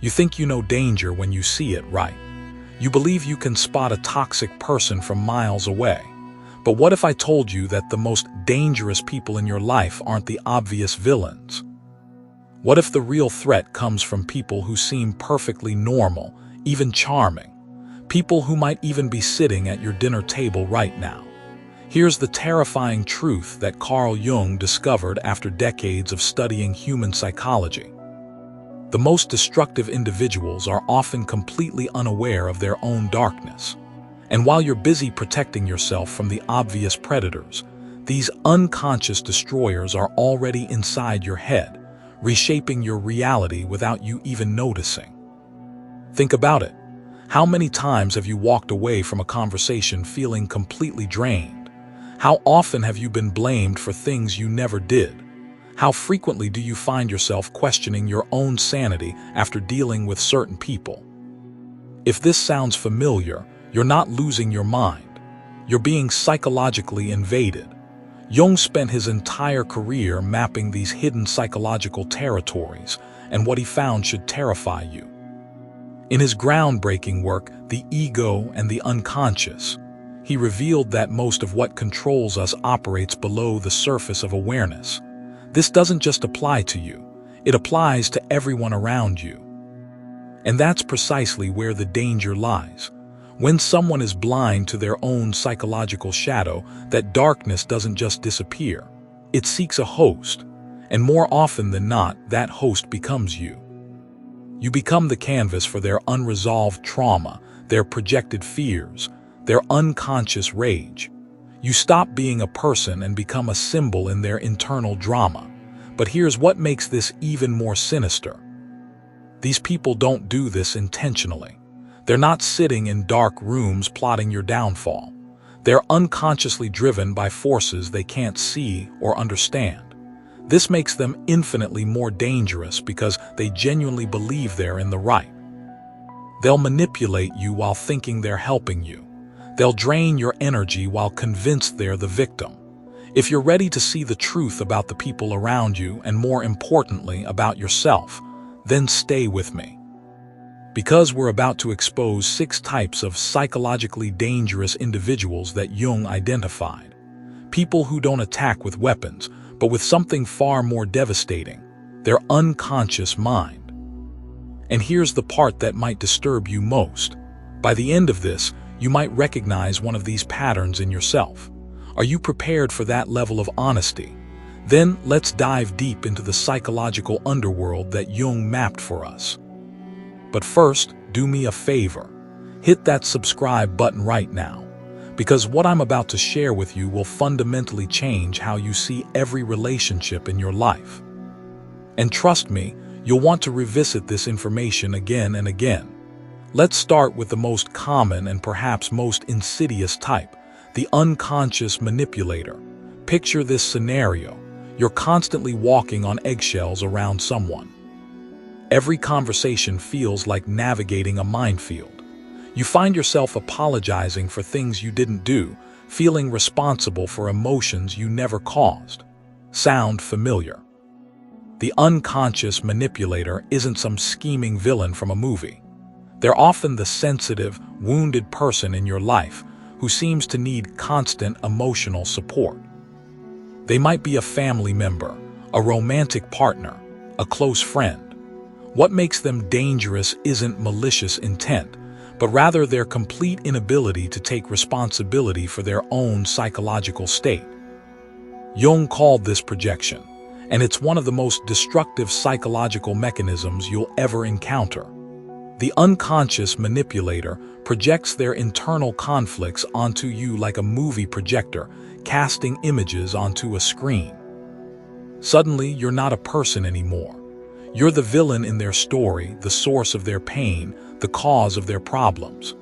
You think you know danger when you see it, right? You believe you can spot a toxic person from miles away. But what if I told you that the most dangerous people in your life aren't the obvious villains? What if the real threat comes from people who seem perfectly normal, even charming? People who might even be sitting at your dinner table right now. Here's the terrifying truth that Carl Jung discovered after decades of studying human psychology. The most destructive individuals are often completely unaware of their own darkness. And while you're busy protecting yourself from the obvious predators, these unconscious destroyers are already inside your head, reshaping your reality without you even noticing. Think about it. How many times have you walked away from a conversation feeling completely drained? How often have you been blamed for things you never did? How frequently do you find yourself questioning your own sanity after dealing with certain people? If this sounds familiar, you're not losing your mind. You're being psychologically invaded. Jung spent his entire career mapping these hidden psychological territories, and what he found should terrify you. In his groundbreaking work, The Ego and the Unconscious, he revealed that most of what controls us operates below the surface of awareness. This doesn't just apply to you, it applies to everyone around you. And that's precisely where the danger lies. When someone is blind to their own psychological shadow, that darkness doesn't just disappear. It seeks a host, and more often than not, that host becomes you. You become the canvas for their unresolved trauma, their projected fears, their unconscious rage. You stop being a person and become a symbol in their internal drama. But here's what makes this even more sinister. These people don't do this intentionally. They're not sitting in dark rooms plotting your downfall. They're unconsciously driven by forces they can't see or understand. This makes them infinitely more dangerous because they genuinely believe they're in the right. They'll manipulate you while thinking they're helping you. They'll drain your energy while convinced they're the victim. If you're ready to see the truth about the people around you and, more importantly, about yourself, then stay with me. Because we're about to expose 6 types of psychologically dangerous individuals that Jung identified. People who don't attack with weapons, but with something far more devastating, their unconscious mind. And here's the part that might disturb you most. By the end of this, you might recognize one of these patterns in yourself. Are you prepared for that level of honesty? Then let's dive deep into the psychological underworld that Jung mapped for us. But first, do me a favor. Hit that subscribe button right now, because what I'm about to share with you will fundamentally change how you see every relationship in your life. And trust me, you'll want to revisit this information again and again. Let's start with the most common and perhaps most insidious type, the unconscious manipulator. Picture this scenario. You're constantly walking on eggshells around someone. Every conversation feels like navigating a minefield. You find yourself apologizing for things you didn't do, feeling responsible for emotions you never caused. Sound familiar? The unconscious manipulator isn't some scheming villain from a movie. They're often the sensitive, wounded person in your life who seems to need constant emotional support. They might be a family member, a romantic partner, a close friend. What makes them dangerous isn't malicious intent, but rather their complete inability to take responsibility for their own psychological state. Jung called this projection, and it's one of the most destructive psychological mechanisms you'll ever encounter. The unconscious manipulator projects their internal conflicts onto you like a movie projector, casting images onto a screen. Suddenly, you're not a person anymore. You're the villain in their story, the source of their pain, the cause of their problems.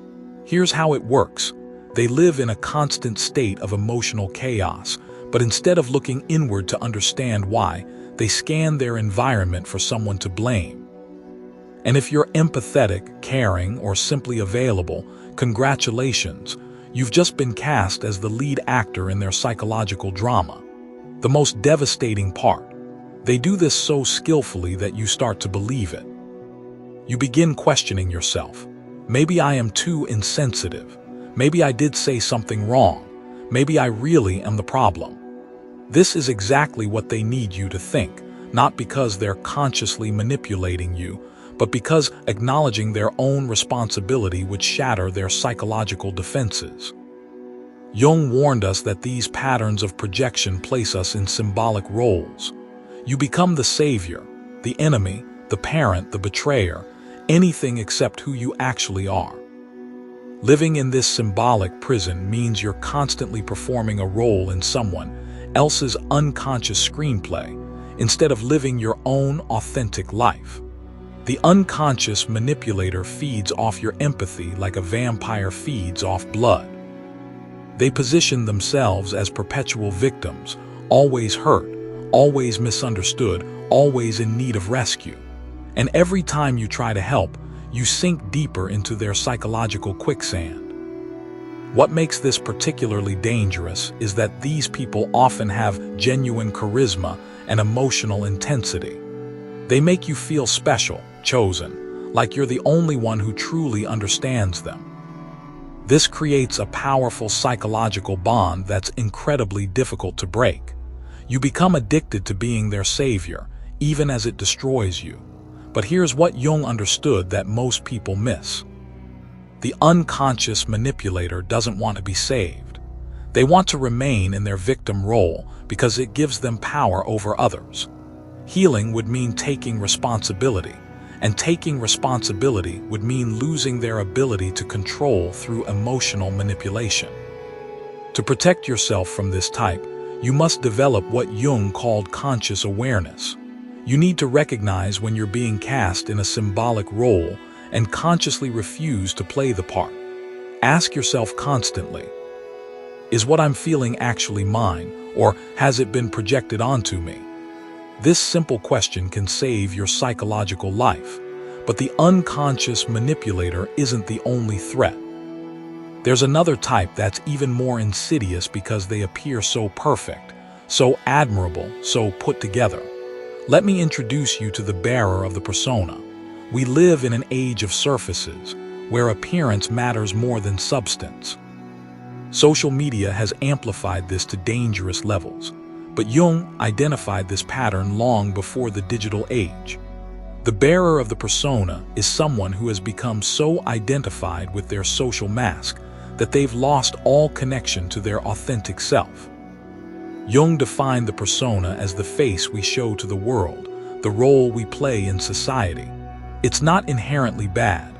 Here's how it works. They live in a constant state of emotional chaos, but instead of looking inward to understand why, they scan their environment for someone to blame. And if you're empathetic, caring, or simply available, congratulations, you've just been cast as the lead actor in their psychological drama. The most devastating part, they do this so skillfully that you start to believe it. You begin questioning yourself. Maybe I am too insensitive. Maybe I did say something wrong. Maybe I really am the problem. This is exactly what they need you to think, not because they're consciously manipulating you, but because acknowledging their own responsibility would shatter their psychological defenses. Jung warned us that these patterns of projection place us in symbolic roles. You become the savior, the enemy, the parent, the betrayer, anything except who you actually are. Living in this symbolic prison means you're constantly performing a role in someone else's unconscious screenplay instead of living your own authentic life. The unconscious manipulator feeds off your empathy like a vampire feeds off blood. They position themselves as perpetual victims, always hurt, always misunderstood, always in need of rescue. And every time you try to help, you sink deeper into their psychological quicksand. What makes this particularly dangerous is that these people often have genuine charisma and emotional intensity. They make you feel special, chosen, like you're the only one who truly understands them. This creates a powerful psychological bond that's incredibly difficult to break. You become addicted to being their savior, even as it destroys you. But here's what Jung understood that most people miss. The unconscious manipulator doesn't want to be saved. They want to remain in their victim role because it gives them power over others. Healing would mean taking responsibility, and taking responsibility would mean losing their ability to control through emotional manipulation. To protect yourself from this type, you must develop what Jung called conscious awareness. You need to recognize when you're being cast in a symbolic role and consciously refuse to play the part. Ask yourself constantly, is what I'm feeling actually mine, or has it been projected onto me? This simple question can save your psychological life, but the unconscious manipulator isn't the only threat. There's another type that's even more insidious because they appear so perfect, so admirable, so put together. Let me introduce you to the bearer of the persona. We live in an age of surfaces, where appearance matters more than substance. Social media has amplified this to dangerous levels, but Jung identified this pattern long before the digital age. The bearer of the persona is someone who has become so identified with their social mask that they've lost all connection to their authentic self. Jung defined the persona as the face we show to the world, the role we play in society. It's not inherently bad.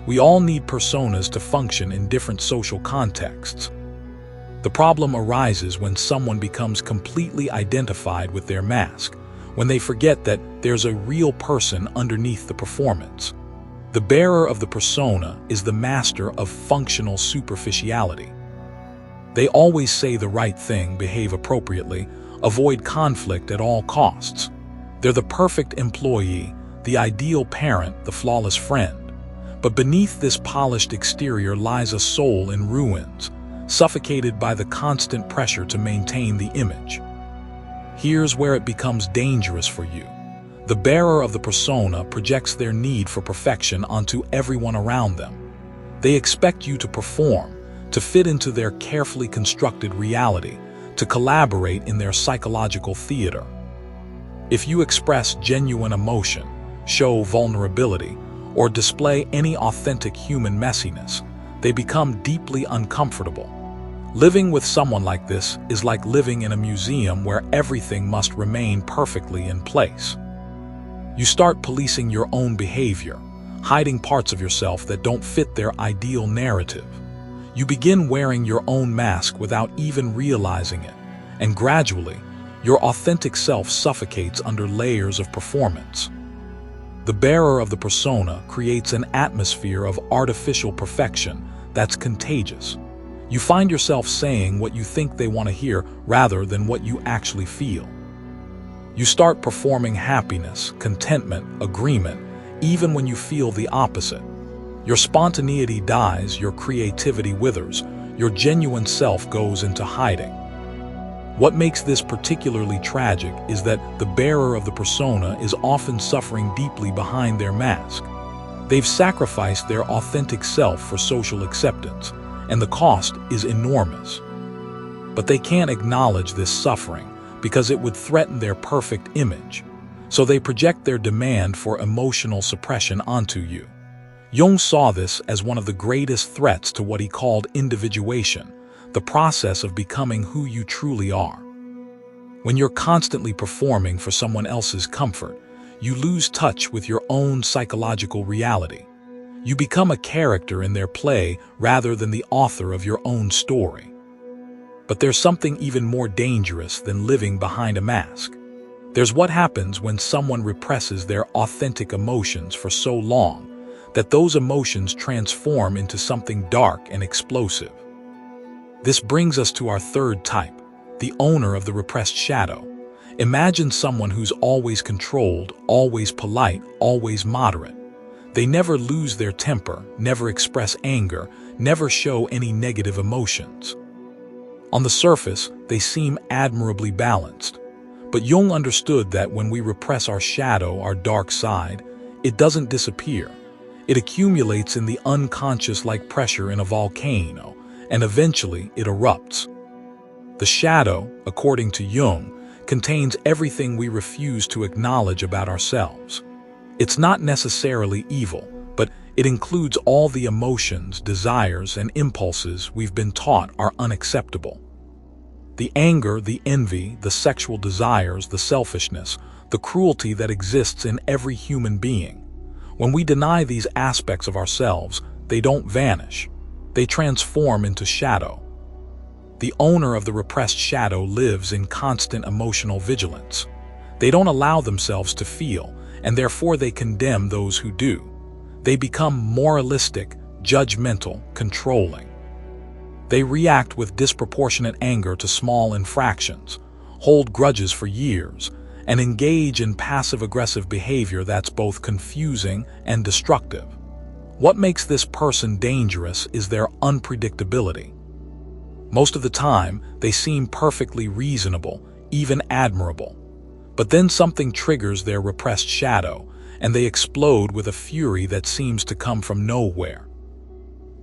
We all need personas to function in different social contexts. The problem arises when someone becomes completely identified with their mask, when they forget that there's a real person underneath the performance. The bearer of the persona is the master of functional superficiality. They always say the right thing, behave appropriately, avoid conflict at all costs. They're the perfect employee, the ideal parent, the flawless friend. But beneath this polished exterior lies a soul in ruins, suffocated by the constant pressure to maintain the image. Here's where it becomes dangerous for you. The bearer of the persona projects their need for perfection onto everyone around them. They expect you to perform, to fit into their carefully constructed reality, to collaborate in their psychological theater. If you express genuine emotion, show vulnerability, or display any authentic human messiness, they become deeply uncomfortable. Living with someone like this is like living in a museum where everything must remain perfectly in place. You start policing your own behavior, hiding parts of yourself that don't fit their ideal narrative. You begin wearing your own mask without even realizing it, and gradually, your authentic self suffocates under layers of performance. The bearer of the persona creates an atmosphere of artificial perfection that's contagious. You find yourself saying what you think they want to hear rather than what you actually feel. You start performing happiness, contentment, agreement, even when you feel the opposite. Your spontaneity dies, your creativity withers, your genuine self goes into hiding. What makes this particularly tragic is that the bearer of the persona is often suffering deeply behind their mask. They've sacrificed their authentic self for social acceptance, and the cost is enormous. But they can't acknowledge this suffering because it would threaten their perfect image, so they project their demand for emotional suppression onto you. Jung saw this as one of the greatest threats to what he called individuation, the process of becoming who you truly are. When you're constantly performing for someone else's comfort, you lose touch with your own psychological reality. You become a character in their play rather than the author of your own story. But there's something even more dangerous than living behind a mask. There's what happens when someone represses their authentic emotions for so long that those emotions transform into something dark and explosive. This brings us to our third type, the owner of the repressed shadow. Imagine someone who's always controlled, always polite, always moderate. They never lose their temper, never express anger, never show any negative emotions. On the surface, they seem admirably balanced. But Jung understood that when we repress our shadow, our dark side, it doesn't disappear. It accumulates in the unconscious like pressure in a volcano, and eventually it erupts. The shadow, according to Jung, contains everything we refuse to acknowledge about ourselves. It's not necessarily evil, but it includes all the emotions, desires, and impulses we've been taught are unacceptable. The anger, the envy, the sexual desires, the selfishness, the cruelty that exists in every human being. When we deny these aspects of ourselves, they don't vanish. They transform into shadow. The owner of the repressed shadow lives in constant emotional vigilance. They don't allow themselves to feel, and therefore they condemn those who do. They become moralistic, judgmental, controlling. They react with disproportionate anger to small infractions, hold grudges for years, and engage in passive-aggressive behavior that's both confusing and destructive. What makes this person dangerous is their unpredictability. Most of the time, they seem perfectly reasonable, even admirable. But then something triggers their repressed shadow, and they explode with a fury that seems to come from nowhere.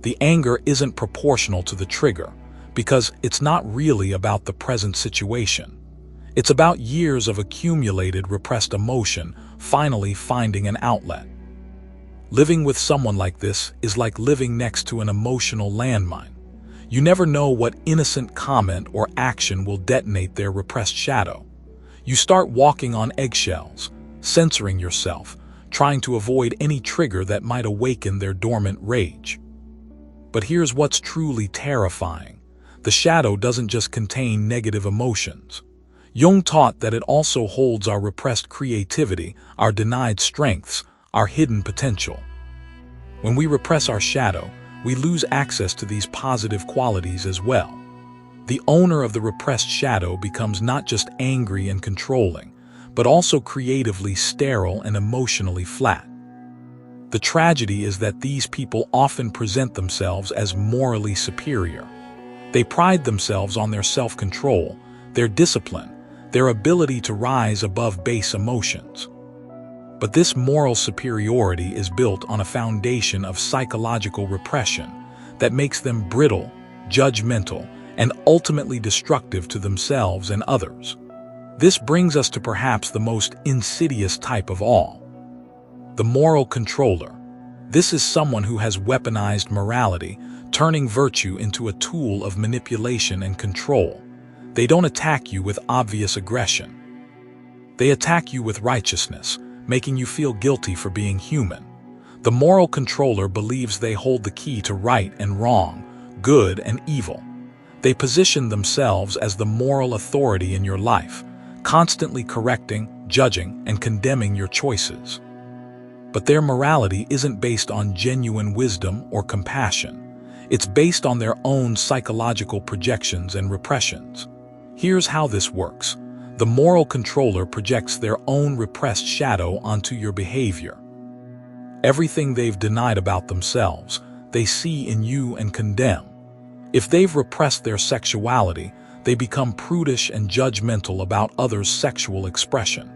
The anger isn't proportional to the trigger, because it's not really about the present situation. It's about years of accumulated repressed emotion finally finding an outlet. Living with someone like this is like living next to an emotional landmine. You never know what innocent comment or action will detonate their repressed shadow. You start walking on eggshells, censoring yourself, trying to avoid any trigger that might awaken their dormant rage. But here's what's truly terrifying. The shadow doesn't just contain negative emotions. Jung taught that it also holds our repressed creativity, our denied strengths, our hidden potential. When we repress our shadow, we lose access to these positive qualities as well. The owner of the repressed shadow becomes not just angry and controlling, but also creatively sterile and emotionally flat. The tragedy is that these people often present themselves as morally superior. They pride themselves on their self-control, their discipline, their ability to rise above base emotions. But this moral superiority is built on a foundation of psychological repression that makes them brittle, judgmental, and ultimately destructive to themselves and others. This brings us to perhaps the most insidious type of all, the moral controller. This is someone who has weaponized morality, turning virtue into a tool of manipulation and control. They don't attack you with obvious aggression. They attack you with righteousness, making you feel guilty for being human. The moral controller believes they hold the key to right and wrong, good and evil. They position themselves as the moral authority in your life, constantly correcting, judging, and condemning your choices. But their morality isn't based on genuine wisdom or compassion. It's based on their own psychological projections and repressions. Here's how this works. The moral controller projects their own repressed shadow onto your behavior. Everything they've denied about themselves, they see in you and condemn. If they've repressed their sexuality, they become prudish and judgmental about others' sexual expression.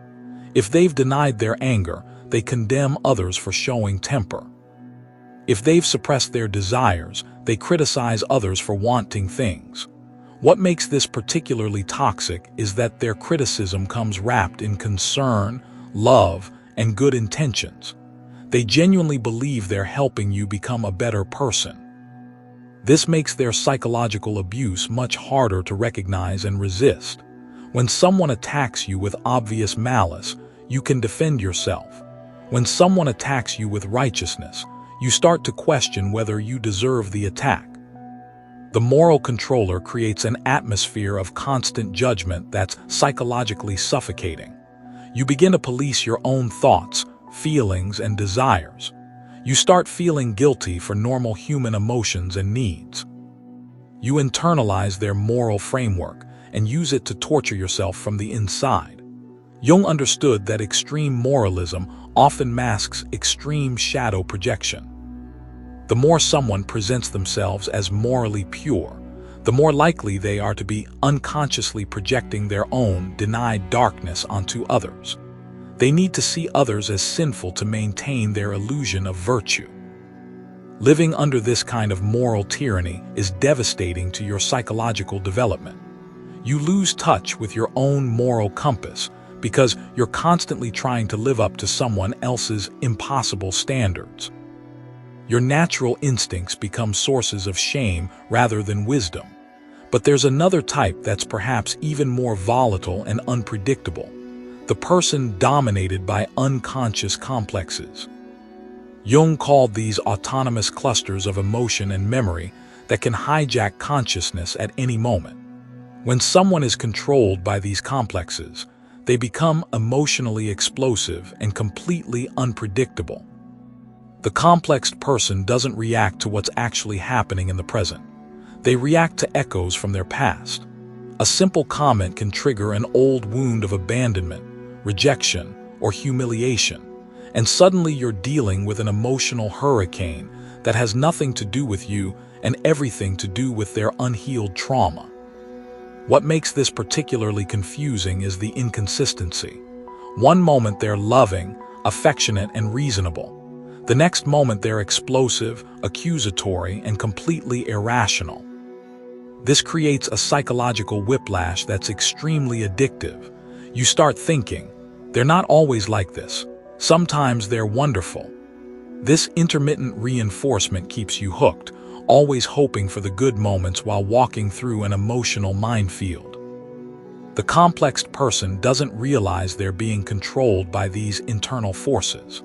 If they've denied their anger, they condemn others for showing temper. If they've suppressed their desires, they criticize others for wanting things. What makes this particularly toxic is that their criticism comes wrapped in concern, love, and good intentions. They genuinely believe they're helping you become a better person. This makes their psychological abuse much harder to recognize and resist. When someone attacks you with obvious malice, you can defend yourself. When someone attacks you with righteousness, you start to question whether you deserve the attack. The moral controller creates an atmosphere of constant judgment that's psychologically suffocating. You begin to police your own thoughts, feelings, and desires. You start feeling guilty for normal human emotions and needs. You internalize their moral framework and use it to torture yourself from the inside. Jung understood that extreme moralism often masks extreme shadow projection. The more someone presents themselves as morally pure, the more likely they are to be unconsciously projecting their own denied darkness onto others. They need to see others as sinful to maintain their illusion of virtue. Living under this kind of moral tyranny is devastating to your psychological development. You lose touch with your own moral compass because you're constantly trying to live up to someone else's impossible standards. Your natural instincts become sources of shame rather than wisdom. But there's another type that's perhaps even more volatile and unpredictable: the person dominated by unconscious complexes. Jung called these autonomous clusters of emotion and memory that can hijack consciousness at any moment. When someone is controlled by these complexes, they become emotionally explosive and completely unpredictable. The complexed person doesn't react to what's actually happening in the present. They react to echoes from their past. A simple comment can trigger an old wound of abandonment, rejection, or humiliation, and suddenly you're dealing with an emotional hurricane that has nothing to do with you and everything to do with their unhealed trauma. What makes this particularly confusing is the inconsistency. One moment they're loving, affectionate, and reasonable. The next moment they're explosive, accusatory, and completely irrational. This creates a psychological whiplash that's extremely addictive. You start thinking, they're not always like this. Sometimes they're wonderful. This intermittent reinforcement keeps you hooked, always hoping for the good moments while walking through an emotional minefield. The complexed person doesn't realize they're being controlled by these internal forces.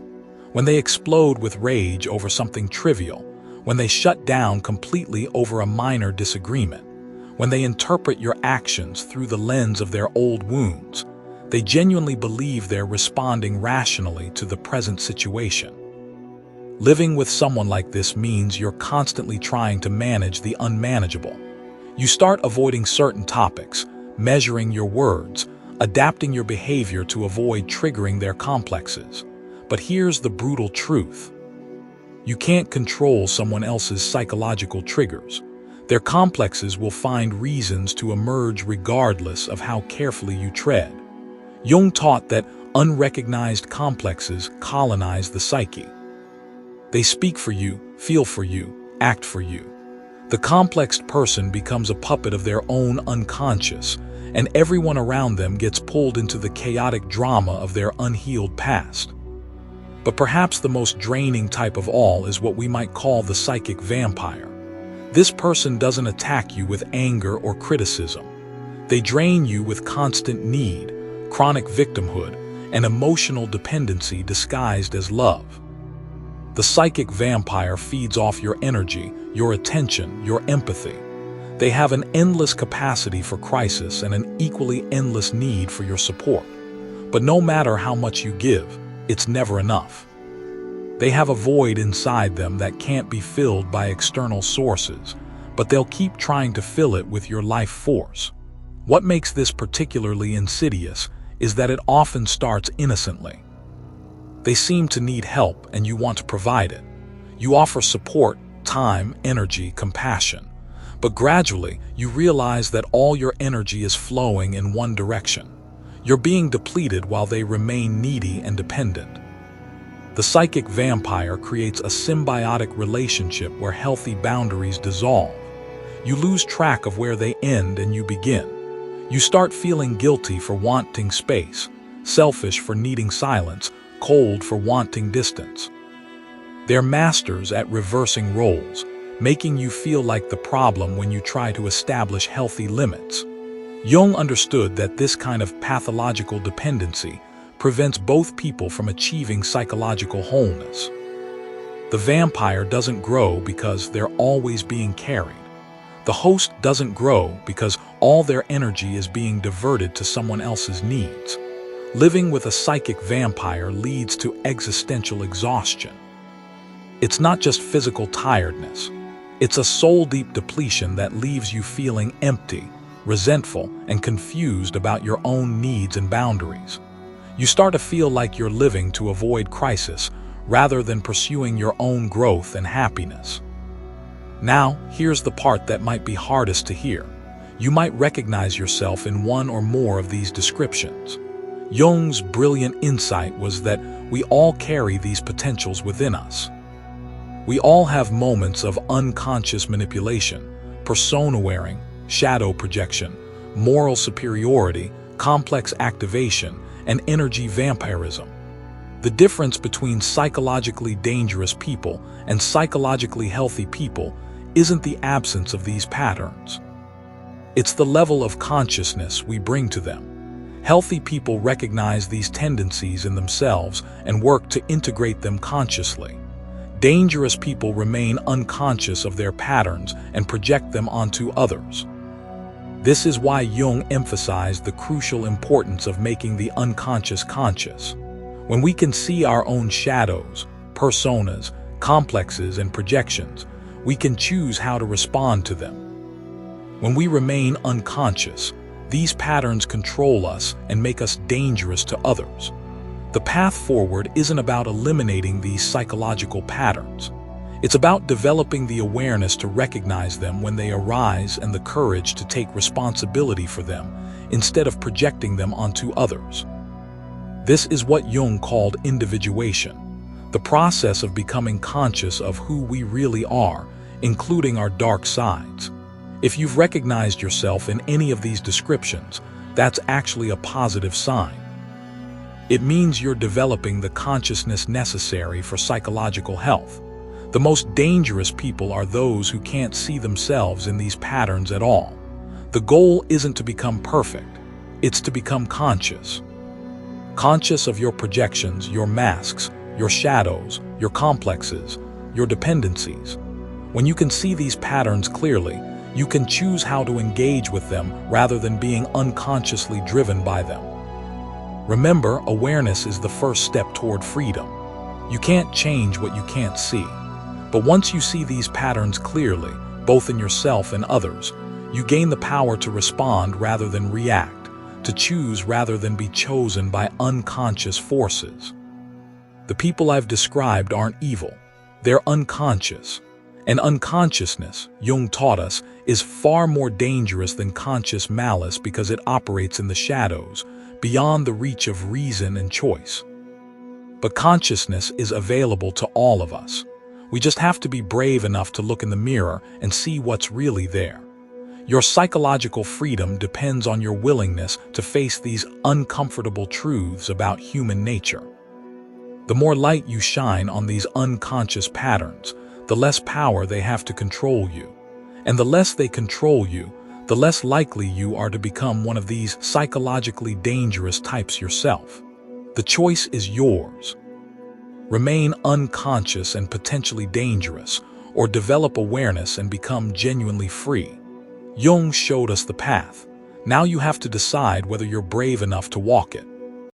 When they explode with rage over something trivial, when they shut down completely over a minor disagreement, when they interpret your actions through the lens of their old wounds, they genuinely believe they're responding rationally to the present situation. Living with someone like this means you're constantly trying to manage the unmanageable. You start avoiding certain topics, measuring your words, adapting your behavior to avoid triggering their complexes. But here's the brutal truth. You can't control someone else's psychological triggers. Their complexes will find reasons to emerge regardless of how carefully you tread. Jung taught that unrecognized complexes colonize the psyche. They speak for you, feel for you, act for you. The complexed person becomes a puppet of their own unconscious, and everyone around them gets pulled into the chaotic drama of their unhealed past. But perhaps the most draining type of all is what we might call the psychic vampire. This person doesn't attack you with anger or criticism. They drain you with constant need, chronic victimhood, and emotional dependency disguised as love. The psychic vampire feeds off your energy, your attention, your empathy. They have an endless capacity for crisis and an equally endless need for your support. But no matter how much you give, it's never enough. They have a void inside them that can't be filled by external sources, but they'll keep trying to fill it with your life force. What makes this particularly insidious is that it often starts innocently. They seem to need help and you want to provide it. You offer support, time, energy, compassion. But gradually, you realize that all your energy is flowing in one direction. You're being depleted while they remain needy and dependent. The psychic vampire creates a symbiotic relationship where healthy boundaries dissolve. You lose track of where they end and you begin. You start feeling guilty for wanting space, selfish for needing silence, cold for wanting distance. They're masters at reversing roles, making you feel like the problem when you try to establish healthy limits. Jung understood that this kind of pathological dependency prevents both people from achieving psychological wholeness. The vampire doesn't grow because they're always being carried. The host doesn't grow because all their energy is being diverted to someone else's needs. Living with a psychic vampire leads to existential exhaustion. It's not just physical tiredness. It's a soul-deep depletion that leaves you feeling empty, resentful, and confused about your own needs and boundaries. You start to feel like you're living to avoid crisis rather than pursuing your own growth and happiness. Now, here's the part that might be hardest to hear. You might recognize yourself in one or more of these descriptions. Jung's brilliant insight was that we all carry these potentials within us. We all have moments of unconscious manipulation, persona wearing, shadow projection, moral superiority, complex activation, and energy vampirism. The difference between psychologically dangerous people and psychologically healthy people isn't the absence of these patterns. It's the level of consciousness we bring to them. Healthy people recognize these tendencies in themselves and work to integrate them consciously. Dangerous people remain unconscious of their patterns and project them onto others. This is why Jung emphasized the crucial importance of making the unconscious conscious. When we can see our own shadows, personas, complexes, and projections, we can choose how to respond to them. When we remain unconscious, these patterns control us and make us dangerous to others. The path forward isn't about eliminating these psychological patterns. It's about developing the awareness to recognize them when they arise and the courage to take responsibility for them instead of projecting them onto others. This is what Jung called individuation, the process of becoming conscious of who we really are, including our dark sides. If you've recognized yourself in any of these descriptions, that's actually a positive sign. It means you're developing the consciousness necessary for psychological health. The most dangerous people are those who can't see themselves in these patterns at all. The goal isn't to become perfect, it's to become conscious. Conscious of your projections, your masks, your shadows, your complexes, your dependencies. When you can see these patterns clearly, you can choose how to engage with them rather than being unconsciously driven by them. Remember, awareness is the first step toward freedom. You can't change what you can't see. But once you see these patterns clearly, both in yourself and others, you gain the power to respond rather than react, to choose rather than be chosen by unconscious forces. The people I've described aren't evil. They're unconscious. And unconsciousness, Jung taught us, is far more dangerous than conscious malice because it operates in the shadows, beyond the reach of reason and choice. But consciousness is available to all of us. We just have to be brave enough to look in the mirror and see what's really there. Your psychological freedom depends on your willingness to face these uncomfortable truths about human nature. The more light you shine on these unconscious patterns, the less power they have to control you. And the less they control you, the less likely you are to become one of these psychologically dangerous types yourself. The choice is yours. Remain unconscious and potentially dangerous, or develop awareness and become genuinely free. Jung showed us the path. Now you have to decide whether you're brave enough to walk it.